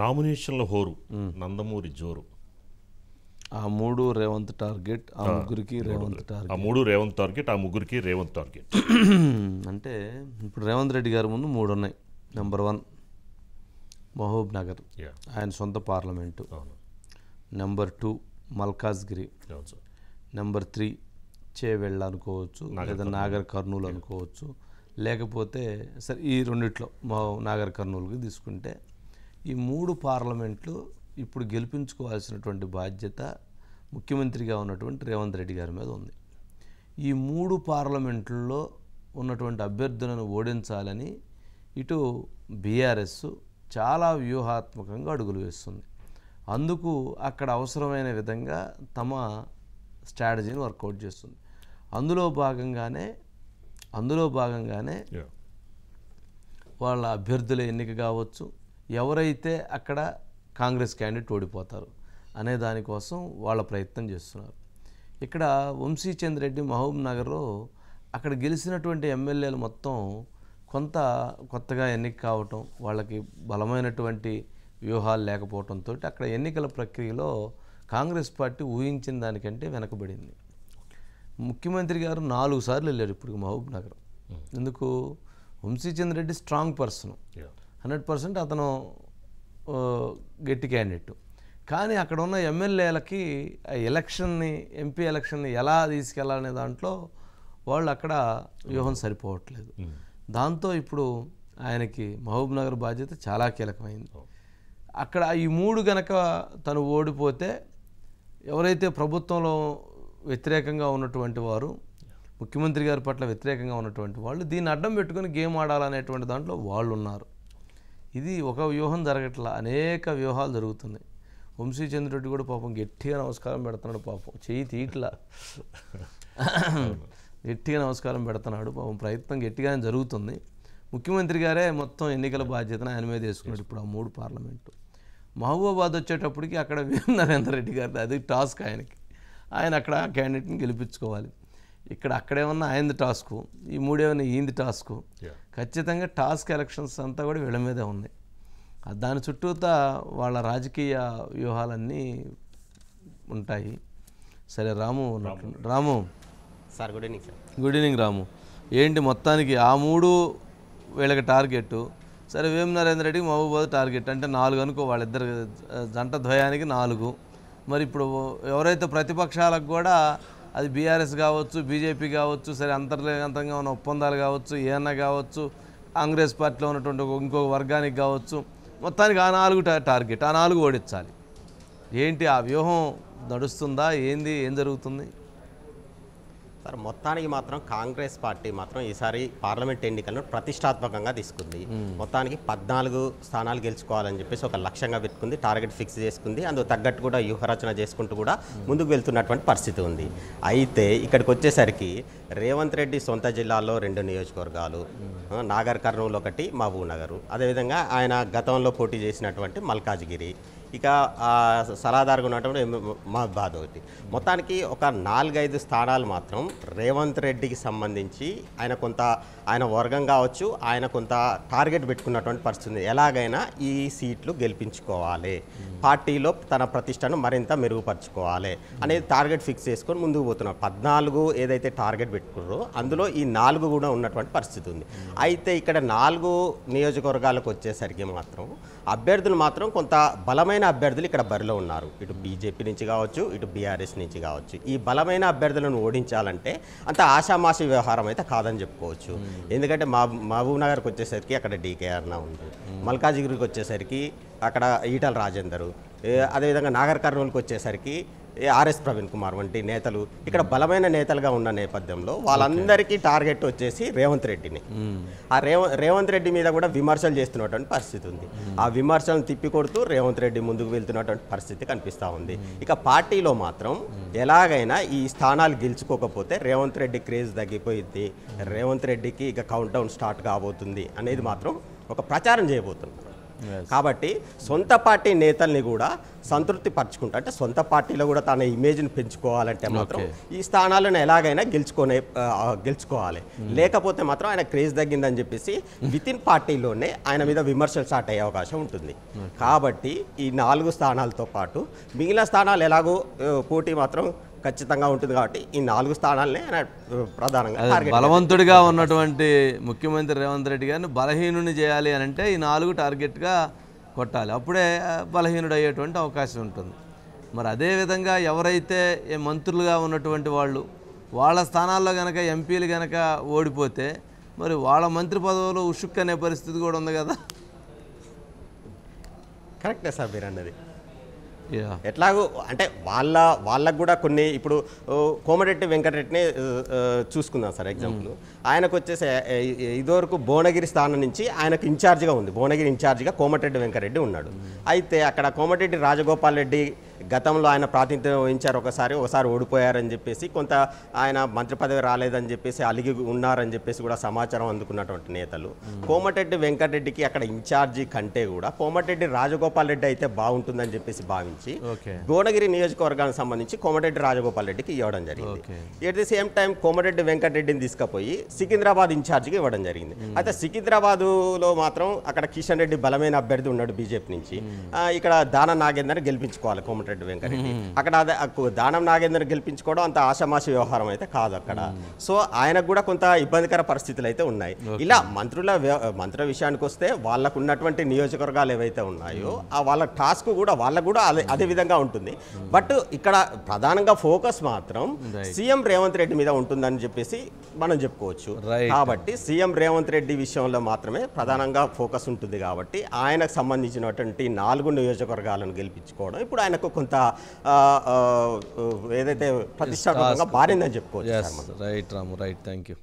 నామినేషన్ల హోరు, నందమూరి జోరు. ఆ మూడు రేవంత్ టార్గెట్, ఆ ముగ్గురికి రేవంత్ టార్గెట్. ఆ మూడు రేవంత్ టార్గెట్, ఆ ముగ్గురికి రేవంత్ టార్గెట్. అంటే ఇప్పుడు రేవంత్ రెడ్డి గారి ముందు మూడు ఉన్నాయి. నెంబర్ 1 మహబూబ్ నగర్, ఆయన సొంత parliament. Number 2 Malkajgiri. Number 3 Chevella అనుకోవచ్చు, లేదా నాగర్ కర్నూలు అనుకోవచ్చు. లేకపోతే సరే ఈ రెండిట్లో నాగర్ కర్నూలుకి తీసుకుంటే ఈ 3 పార్లమెంట్లు ఇప్పుడు గెలిపించుకోవాల్సినటువంటి బాధ్యత ముఖ్యమంత్రిగా ఉన్నటువంటి రేవంత్ రెడ్డి గారి మీద ఉంది. ఈ 3 పార్లమెంట్లలో ఉన్నటువంటి అభ్యర్థులను ఓడించాలని ఇటు బీఆర్ఎస్ చాలా వ్యూహాత్మకంగా అడుగులు వేస్తుంది. అందుకు అక్కడ అవసరమైన విధంగా తమ స్ట్రాటజీని వర్కౌట్ చేస్తుంది. అందులో భాగంగానే వాళ్ళ అభ్యర్థుల ఎన్నిక కావచ్చు, ఎవరైతే అక్కడ కాంగ్రెస్ క్యాండిడేట్ ఓడిపోతారు అనే దానికోసం వాళ్ళ ప్రయత్నం చేస్తున్నారు. ఇక్కడ వంశీచంద్ రెడ్డి మహబూబ్ నగర్లో అక్కడ గెలిచినటువంటి ఎమ్మెల్యేలు మొత్తం కొత్తగా ఎన్నిక కావటం, వాళ్ళకి బలమైనటువంటి వ్యూహాలు లేకపోవడంతో అక్కడ ఎన్నికల ప్రక్రియలో కాంగ్రెస్ పార్టీ ఊహించిన దానికంటే వెనకబడింది. ముఖ్యమంత్రి గారు 4 సార్లు వెళ్ళారు ఇప్పుడు మహబూబ్ నగర్. ఎందుకు? వంశీచంద్ రెడ్డి స్ట్రాంగ్ పర్సన్, 100% అతను గట్టి క్యాండిడేట్. కానీ అక్కడ ఉన్న ఎమ్మెల్యేలకి ఎంపీ ఎలక్షన్ని ఎలా తీసుకెళ్లాలనే దాంట్లో వాళ్ళు అక్కడ వ్యూహం సరిపోవట్లేదు. దాంతో ఇప్పుడు ఆయనకి మహబూబ్ నగర్ బాధ్యత చాలా కీలకమైంది. అక్కడ ఈ 3 గనక తను ఓడిపోతే ఎవరైతే ప్రభుత్వంలో వ్యతిరేకంగా ఉన్నటువంటి వారు, ముఖ్యమంత్రి గారి పట్ల వ్యతిరేకంగా ఉన్నటువంటి వాళ్ళు దీన్ని అడ్డం పెట్టుకుని గేమ్ ఆడాలనేటువంటి దాంట్లో వాళ్ళు ఉన్నారు. ఇది ఒక వ్యూహం జరగట్లా, అనేక వ్యూహాలు జరుగుతున్నాయి. వంశీచంద్రెడ్డి కూడా పాపం గట్టిగా నమస్కారం పెడుతున్నాడు, పాపం చెయ్యి తీట్లా గట్టిగా నమస్కారం పెడుతున్నాడు. పాపం ప్రయత్నం గట్టిగానే జరుగుతుంది. ముఖ్యమంత్రి గారే మొత్తం ఎన్నికల బాధ్యతను ఆయన మీద వేసుకున్నాడు ఇప్పుడు ఆ 3 పార్లమెంటు. మహబూబాబాద్ వచ్చేటప్పటికి అక్కడ నరేందర్ రెడ్డి గారిది అది టాస్క్ ఆయనకి. ఆయన అక్కడ క్యాండిడేట్ని గెలిపించుకోవాలి. అక్కడేమన్నా ఆయనది టాస్కు, ఈ 3 ఏమన్నా ఈయనది టాస్కు. ఖచ్చితంగా టాస్క్ ఎలక్షన్స్ అంతా కూడా వీళ్ళ మీదే ఉన్నాయి. దాని చుట్టూతా వాళ్ళ రాజకీయ వ్యూహాలన్నీ ఉంటాయి. సరే Ramu sir, good evening sir. Good evening Ramu. ఏంటి మొత్తానికి ఆ 3 వీళ్ళకి టార్గెట్? సరే, వేం నరేందర్ రెడ్డికి మహబూబాబాద్ టార్గెట్ అంటే 4 అనుకో, వాళ్ళిద్దరు జంట ద్వయానికి 4. మరి ఇప్పుడు ఎవరైతే ప్రతిపక్షాలకు కూడా అది బీఆర్ఎస్ కావచ్చు, బీజేపీ కావచ్చు, సరే అంతర్గతంగా ఉన్న ఒప్పందాలు కావచ్చు, ఏమన్నా కావచ్చు, కాంగ్రెస్ పార్టీలో ఉన్నటువంటి ఇంకొక వర్గానికి కావచ్చు, మొత్తానికి ఆ 4 టార్గెట్, ఆ 4 ఓడించాలి. ఏంటి ఆ వ్యూహం నడుస్తుందా? ఏం జరుగుతుంది సార్? మొత్తానికి మాత్రం కాంగ్రెస్ పార్టీ మాత్రం ఈసారి పార్లమెంట్ ఎన్నికలను ప్రతిష్టాత్మకంగా తీసుకుంది. మొత్తానికి 14 స్థానాలు గెలుచుకోవాలని చెప్పేసి ఒక లక్ష్యంగా పెట్టుకుంది, టార్గెట్ ఫిక్స్ చేసుకుంది. అందుకు తగ్గట్టు కూడా వ్యూహరచన చేసుకుంటూ కూడా ముందుకు వెళ్తున్నటువంటి పరిస్థితి ఉంది. అయితే ఇక్కడికి వచ్చేసరికి రేవంత్ రెడ్డి సొంత జిల్లాలో 2 నియోజకవర్గాలు, నాగర్ కర్నూలు ఒకటి, మహబూబ్ నగర్, అదేవిధంగా ఆయన గతంలో పోటీ చేసినటువంటి మల్కాజ్గిరి, ఇక సలహాదారుగా ఉన్నటువంటి మహబాద్ ఒకటి. మొత్తానికి ఒక 4-5 స్థానాలు మాత్రం రేవంత్ రెడ్డికి సంబంధించి ఆయన వర్గం కావచ్చు, ఆయన కొంత టార్గెట్ పెట్టుకున్నటువంటి పరిస్థితి. ఎలాగైనా ఈ సీట్లు గెలిపించుకోవాలి, పార్టీలో తన ప్రతిష్టను మరింత మెరుగుపరచుకోవాలి అనేది టార్గెట్ ఫిక్స్ చేసుకొని ముందుకు పోతున్నారు. 14 ఏదైతే టార్గెట్ పెట్టుకున్నారో అందులో ఈ 4 కూడా ఉన్నటువంటి పరిస్థితి ఉంది. అయితే ఇక్కడ 4 నియోజకవర్గాలకు వచ్చేసరికి మాత్రం అభ్యర్థులు మాత్రం కొంత బలమైన అభ్యర్థులు ఇక్కడ బరిలో ఉన్నారు. ఇటు బీజేపీ నుంచి కావచ్చు, ఇటు బీఆర్ఎస్ నుంచి కావచ్చు. ఈ బలమైన అభ్యర్థులను ఓడించాలంటే అంత ఆషామాషి వ్యవహారం అయితే కాదని చెప్పుకోవచ్చు. ఎందుకంటే మహబూబ్ నగర్కి వచ్చేసరికి అక్కడ డీకేఆర్ ఉంది, మల్కాజ్గిరికి వచ్చేసరికి అక్కడ ఈటల రాజేందరు, అదేవిధంగా నాగర్ కర్నూలుకి వచ్చేసరికి ఆర్ఎస్ ప్రవీణ్ కుమార్ వంటి నేతలు ఇక్కడ బలమైన నేతలుగా ఉన్న నేపథ్యంలో వాళ్ళందరికీ టార్గెట్ వచ్చేసి రేవంత్ రెడ్డిని. ఆ రేవంత్ రెడ్డి మీద కూడా విమర్శలు చేస్తున్నటువంటి పరిస్థితి ఉంది. ఆ విమర్శలను తిప్పికొడుతూ రేవంత్ రెడ్డి ముందుకు వెళ్తున్నటువంటి పరిస్థితి కనిపిస్తూ ఉంది. ఇక పార్టీలో మాత్రం ఎలాగైనా ఈ స్థానాలు గెలుచుకోకపోతే రేవంత్ రెడ్డి క్రేజ్ తగ్గిపోయింది, రేవంత్ రెడ్డికి ఇక కౌంట్ డౌన్ స్టార్ట్ కాబోతుంది అనేది మాత్రం ఒక ప్రచారం చేయబోతున్నారు. కాబట్టి సొంత పార్టీ నేతల్ని కూడా సంతృప్తి పరచుకుంటా, అంటే సొంత పార్టీలో కూడా తన ఇమేజ్ని పెంచుకోవాలంటే మాత్రం ఈ స్థానాలను ఎలాగైనా గెలుచుకోవాలి. లేకపోతే మాత్రం ఆయన క్రేజ్ తగ్గిందని చెప్పేసి విత్ ఇన్ పార్టీలోనే ఆయన మీద విమర్శలు స్టార్ట్ అయ్యే అవకాశం ఉంటుంది. కాబట్టి ఈ 4 స్థానాలతో పాటు మిగిలిన స్థానాలు ఎలాగో పోటీ మాత్రం ఖచ్చితంగా ఉంటుంది. కాబట్టి ఈ 4 స్థానాలనే ఆయన ప్రధానంగా టార్గెట్. బలవంతుడిగా ఉన్నటువంటి ముఖ్యమంత్రి రేవంత్ రెడ్డి గారిని బలహీనుని చేయాలి అని అంటే ఈ 4 టార్గెట్గా కొట్టాలి, అప్పుడే బలహీనుడు అయ్యేటువంటి అవకాశం ఉంటుంది. మరి అదేవిధంగా ఎవరైతే మంత్రులుగా ఉన్నటువంటి వాళ్ళ స్థానాల్లో కనుక ఎంపీలు కనుక ఓడిపోతే మరి వాళ్ళ మంత్రి పదవులు ఉషుక్ అనే పరిస్థితి కూడా ఉంది కదా. కరెక్టే సార్ మీరు అన్నది. ఎట్లాగో అంటే వాళ్ళకు కూడా కొన్ని, ఇప్పుడు కోమటిరెడ్డి వెంకటరెడ్డిని చూసుకుందాం సార్ ఎగ్జాంపుల్. ఆయనకు వచ్చేసి ఇదివరకు భువనగిరి స్థానం నుంచి ఆయనకు ఇన్ఛార్జిగా ఉంది, భువనగిరి ఇన్ఛార్జిగా కోమటిరెడ్డి వెంకటరెడ్డి ఉన్నాడు. అయితే అక్కడ కోమటిరెడ్డి రాజగోపాల్ రెడ్డి గతంలో ఆయన ప్రాతినిధ్యం వహించారు, ఒకసారి ఓడిపోయారని చెప్పేసి, కొంత ఆయన మంత్రి పదవి రాలేదని చెప్పేసి అలిగి ఉన్నారని చెప్పేసి కూడా సమాచారం అందుకున్నటువంటి నేతలు కోమటిరెడ్డి వెంకటరెడ్డికి అక్కడ ఇన్ఛార్జి కంటే కూడా కోమటిరెడ్డి రాజగోపాల్ రెడ్డి అయితే బాగుంటుందని చెప్పేసి భావించి భువనగిరి నియోజకవర్గానికి సంబంధించి కోమటిరెడ్డి రాజగోపాల్ రెడ్డికి ఇవ్వడం జరిగింది. At the same time Komatireddy వెంకటరెడ్డిని తీసుకుపోయి సికింద్రాబాద్ ఇన్ఛార్జిగా ఇవ్వడం జరిగింది. అయితే సికింద్రాబాదులో మాత్రం అక్కడ కిషన్ రెడ్డి బలమైన అభ్యర్థి ఉన్నాడు బీజేపీ నుంచి. ఇక్కడ దానం నాగేందర్ గెలిపించుకోవాలి కోమటిరెడ్డి వెంకటరెడ్డి. అక్కడ దానం నాగేందర్ గెలిపించుకోవడం అంత ఆషామాషి వ్యవహారం అయితే కాదు అక్కడ. సో ఆయనకు కూడా కొంత ఇబ్బందికర పరిస్థితులు అయితే ఉన్నాయి. ఇలా మంత్రుల విషయానికి వస్తే వాళ్ళకు ఉన్నటువంటి నియోజకవర్గాలు ఏవైతే ఉన్నాయో వాళ్ళ టాస్క్ కూడా వాళ్ళకు కూడా అదే విధంగా ఉంటుంది. బట్ ఇక్కడ ప్రధానంగా ఫోకస్ మాత్రం సీఎం రేవంత్ రెడ్డి మీద ఉంటుందని చెప్పేసి మనం చెప్పుకోవచ్చు. కాబట్టి సీఎం రేవంత్ రెడ్డి విషయంలో మాత్రమే ప్రధానంగా ఫోకస్ ఉంటుంది. కాబట్టి ఆయనకు సంబంధించినటువంటి 4 నియోజకవర్గాలను గెలిపించుకోవడం ఇప్పుడు ఆయనకు కొంత ఏదైతే ప్రతిష్టాత్మకంగా మారిందని చెప్పుకోవచ్చు. Right Ramu, right. Thank you.